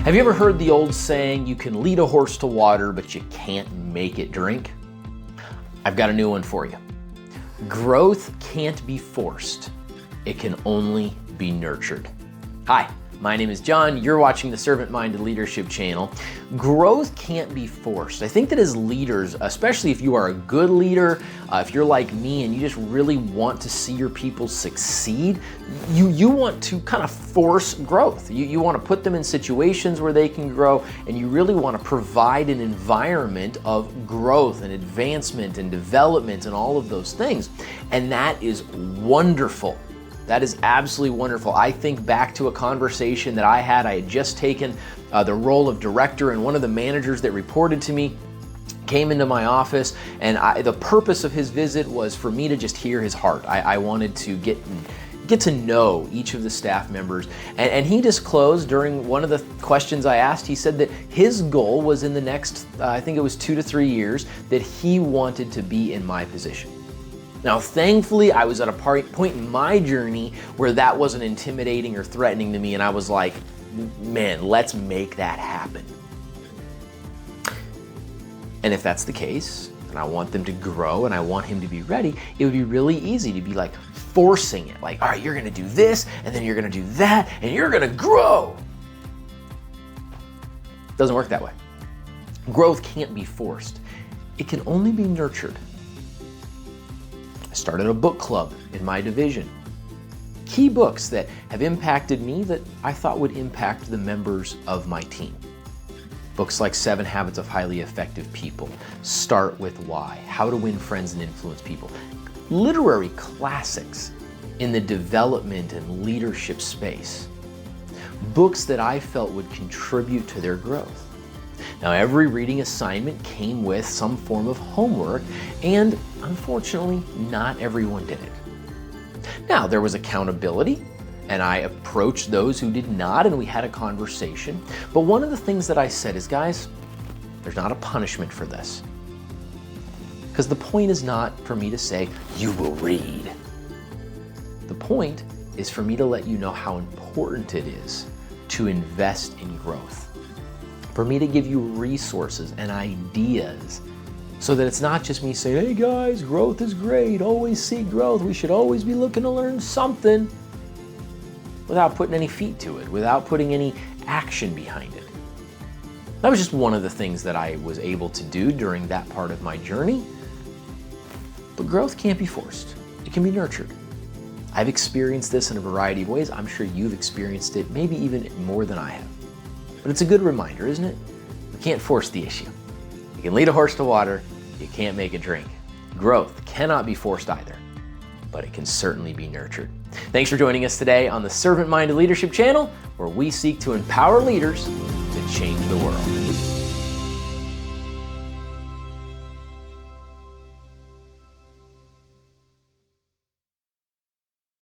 Have you ever heard the old saying, you can lead a horse to water, but you can't make it drink? I've got a new one for you. Growth can't be forced. It can only be nurtured. Hi, my name is John. You're watching the Servant Minded Leadership channel. Growth can't be forced. I think that as leaders, especially if you are a good leader, if you're like me and you just really want to see your people succeed, you want to kind of force growth. You want to put them in situations where they can grow, and you really want to provide an environment of growth and advancement and development and all of those things. And that is wonderful. That is absolutely wonderful. I think back to a conversation that I had just taken the role of director, and one of the managers that reported to me came into my office, and the purpose of his visit was for me to just hear his heart. I wanted to get to know each of the staff members. And he disclosed during one of the questions I asked, he said that his goal was in the next, I think it was 2 to 3 years, that he wanted to be in my position. Now, thankfully, I was at a point in my journey where that wasn't intimidating or threatening to me, and I was like, man, let's make that happen. And if that's the case, and I want them to grow and I want him to be ready, it would be really easy to be like forcing it. Like, all right, you're gonna do this, and then you're gonna do that, and you're gonna grow. Doesn't work that way. Growth can't be forced. It can only be nurtured. I started a book club in my division. Key books that have impacted me that I thought would impact the members of my team. Books like 7 Habits of Highly Effective People, Start With Why, How to Win Friends and Influence People. Literary classics in the development and leadership space. Books that I felt would contribute to their growth. Now, every reading assignment came with some form of homework, and unfortunately, not everyone did it. Now, there was accountability, and I approached those who did not, and we had a conversation. But one of the things that I said is, guys, there's not a punishment for this. Because the point is not for me to say, you will read. The point is for me to let you know how important it is to invest in growth. For me to give you resources and ideas so that it's not just me saying, hey guys, growth is great, always seek growth, we should always be looking to learn something, without putting any feet to it, without putting any action behind it. That was just one of the things that I was able to do during that part of my journey. But growth can't be forced. It can be nurtured. I've experienced this in a variety of ways. I'm sure you've experienced it, maybe even more than I have. But it's a good reminder, isn't it? We can't force the issue. You can lead a horse to water, you can't make it drink. Growth cannot be forced either, but it can certainly be nurtured. Thanks for joining us today on the Servant Minded Leadership channel, where we seek to empower leaders to change the world.